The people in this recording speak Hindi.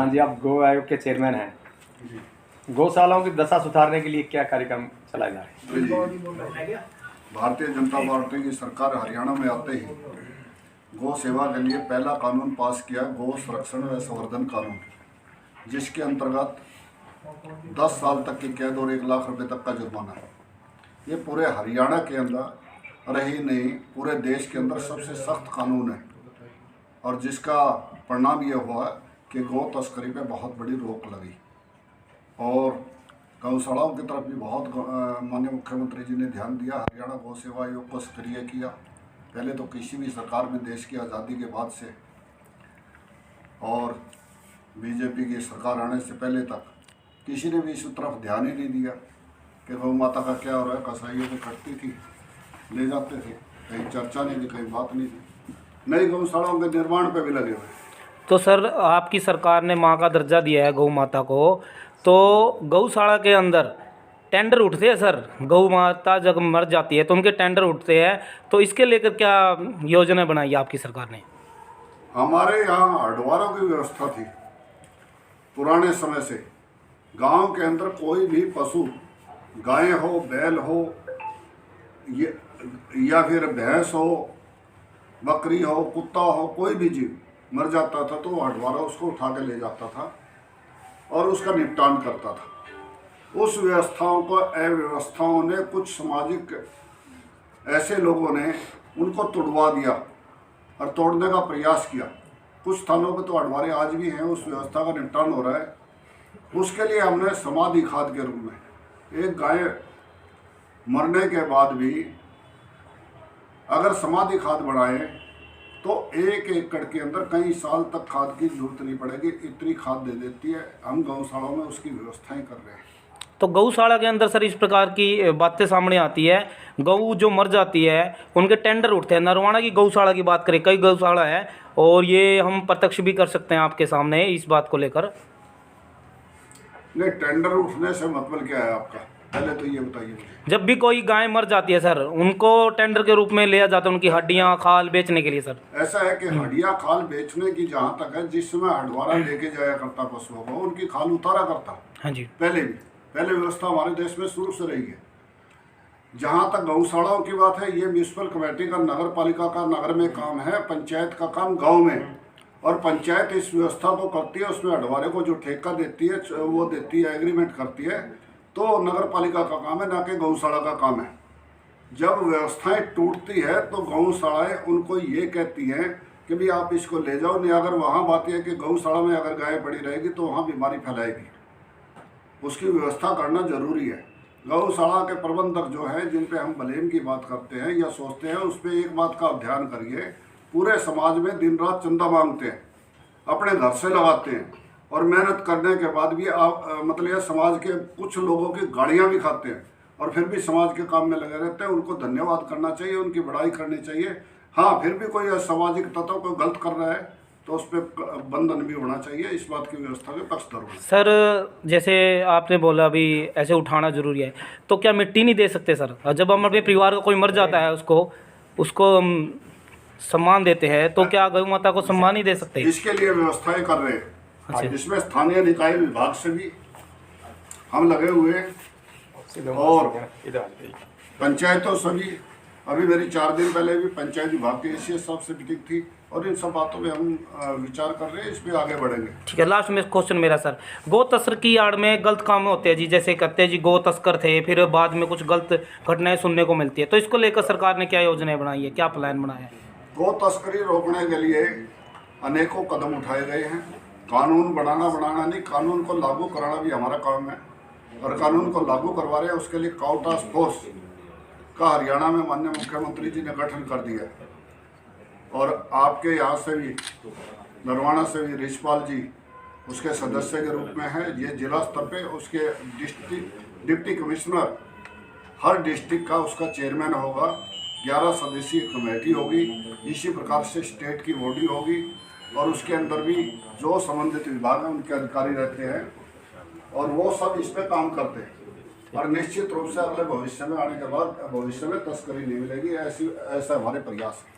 प्रधान जी, आप गौ आयोग के चेयरमैन हैं। गौशालाओं की दशा सुधारने के लिए क्या कार्यक्रम चलाए जा रहे हैं? भारतीय जनता पार्टी की सरकार हरियाणा में आते ही गौ सेवा के लिए पहला कानून पास किया, गौ संरक्षण व संवर्धन कानून, जिसके अंतर्गत 10 साल तक की कैद और 1 लाख रुपए तक का जुर्माना है। ये पूरे हरियाणा के अंदर रही नहीं, पूरे देश के अंदर सबसे सख्त कानून है और जिसका परिणाम ये हुआ कि गौ तस्करी पे बहुत बड़ी रोक लगी और गौशालाओं की तरफ भी बहुत माननीय मुख्यमंत्री जी ने ध्यान दिया। हरियाणा गौ सेवा आयोग को सक्रिय किया। पहले तो किसी भी सरकार में देश की आज़ादी के बाद से और बीजेपी की सरकार आने से पहले तक किसी ने भी इस तरफ ध्यान ही नहीं दिया कि गौ माता का क्या हो रहा है। कसाईयों को कटती थी, ले जाते थे, कहीं चर्चा नहीं थी, कहीं बात नहीं थी। नई गौशालाओं के निर्माण पे भी लगे हुए। तो सर, आपकी सरकार ने माँ का दर्जा दिया है गौ माता को, तो गौशाला के अंदर टेंडर उठते हैं सर? गौ माता जब मर जाती है तो उनके टेंडर उठते हैं, तो इसके लेकर क्या योजना बनाई है आपकी सरकार ने? हमारे यहाँ हडवारों की व्यवस्था थी पुराने समय से। गांव के अंदर कोई भी पशु, गाय हो, बैल हो या फिर भैंस हो, बकरी हो, कुत्ता हो, कोई भी जीव मर जाता था तो हडवारा उसको उठा के ले जाता था और उसका निपटान करता था। उस व्यवस्थाओं को अव्यवस्थाओं ने, कुछ सामाजिक ऐसे लोगों ने उनको तोड़वा दिया और तोड़ने का प्रयास किया। कुछ स्थानों पे तो हडवारे आज भी हैं, उस व्यवस्था का निपटान हो रहा है। उसके लिए हमने समाधि खाद के रूप में एक गाय मरने के बाद भी अगर समाधि खाद बनाए तो 1 एकड़ के अंदर कई साल तक खाद की जरूरत नहीं पड़ेगी, इतनी खाद दे देती है। हम गौशालाओं में उसकी व्यवस्थाएं कर रहे हैं। तो गौशाला के अंदर सर इस प्रकार की बातें सामने आती है, गौ जो मर जाती है उनके टेंडर उठते हैं। नरवाना की गौशाला की बात करें, कई गौशाला है और ये हम प्रत्यक्ष भी कर सकते हैं आपके सामने इस बात को लेकर। नहीं, टेंडर उठने से मतलब क्या है आपका? पहले तो ये बताइए मुझे। जब भी कोई गाय मर जाती है सर, उनको टेंडर के रूप में लिया जाता है, उनकी हड्डियां खाल बेचने के लिए सर। ऐसा है कि हड्डियां खाल बेचने की जहाँ तक है, जिस समय हडवारा लेके जाया करता पशुओं को, उनकी खाल उतारा करता। हाँ जी, पहले व्यवस्था हमारे देश में शुरू से रही है। जहाँ तक गौशालाओं की बात है, ये म्यूनसिपल कमेटी का, नगर पालिका का नगर में काम है, पंचायत का काम गाँव में, और पंचायत इस व्यवस्था को करती है। उसमें हडवारे को जो ठेका देती है वो देती है, एग्रीमेंट करती है, तो नगर पालिका का काम है, ना कि गौशाला का काम है। जब व्यवस्थाएं टूटती है तो गौशालाएं उनको ये कहती हैं कि भाई आप इसको ले जाओ। नहीं, अगर वहाँ बात यह है कि गौशाला में अगर गाय पड़ी रहेगी तो वहाँ बीमारी फैलाएगी, उसकी व्यवस्था करना जरूरी है। गौशाला के प्रबंधक जो हैं, जिन पे हम ब्लेम की बात करते हैं या सोचते हैं, उस पर एक बात का ध्यान करिए। पूरे समाज में दिन रात चंदा मांगते हैं, अपने घर से लगाते हैं और मेहनत करने के बाद भी मतलब यह समाज के कुछ लोगों की गाड़ियाँ भी खाते हैं और फिर भी समाज के काम में लगे रहते हैं। उनको धन्यवाद करना चाहिए, उनकी बड़ाई करनी चाहिए। हाँ, फिर भी कोई सामाजिक तत्व को गलत कर रहा है तो उस पर बंधन भी होना चाहिए। इस बात की व्यवस्था के पक्षधर होना। सर जैसे आपने बोला अभी ऐसे उठाना जरूरी है, तो क्या मिट्टी नहीं दे सकते सर? जब हम अपने परिवार का कोई मर जाता है उसको हम सम्मान देते हैं, तो क्या गौ माता को सम्मान नहीं दे सकते? इसके लिए व्यवस्थाएं कर रहे हैं। अच्छा। इसमें स्थानीय निकाय विभाग से भी हम लगे हुए हैं और पंचायतों से भी। अभी मेरी 4 दिन पहले भी पंचायत विभाग के एसीएस साहब से मीटिंग थी और इन सब बातों में हम विचार कर रहे हैं, इस पर आगे बढ़ेंगे। ठीक है, लास्ट में क्वेश्चन मेरा सर, गौ तस्कर की आड़ में गलत काम होते हैं जी, जैसे कहते हैं जी गौ तस्कर थे, फिर बाद में कुछ गलत घटनाएं सुनने को मिलती है, तो इसको लेकर सरकार ने क्या योजनाएं बनाई है, क्या प्लान बनाया है? गौ तस्करी रोकने के लिए अनेकों कदम उठाए गए हैं। कानून बनाना नहीं, कानून को लागू कराना भी हमारा काम है और कानून को लागू करवा रहे हैं। उसके लिए काउ टास्क फोर्स का हरियाणा में माननीय मुख्यमंत्री जी ने गठन कर दिया है और आपके यहाँ से भी, नरवाना से भी रिछपाल जी उसके सदस्य के रूप में है। ये जिला स्तर पे उसके डिप्टी कमिश्नर, हर डिस्ट्रिक्ट का उसका चेयरमैन होगा, 11 सदस्यीय कमेटी होगी, इसी प्रकार से स्टेट की बॉडी होगी और उसके अंदर भी जो संबंधित विभाग हैं उनके अधिकारी रहते हैं और वो सब इस पे काम करते हैं। और निश्चित रूप से अगले भविष्य में आने के बाद भविष्य में तस्करी नहीं मिलेगी, ऐसा हमारे प्रयास है।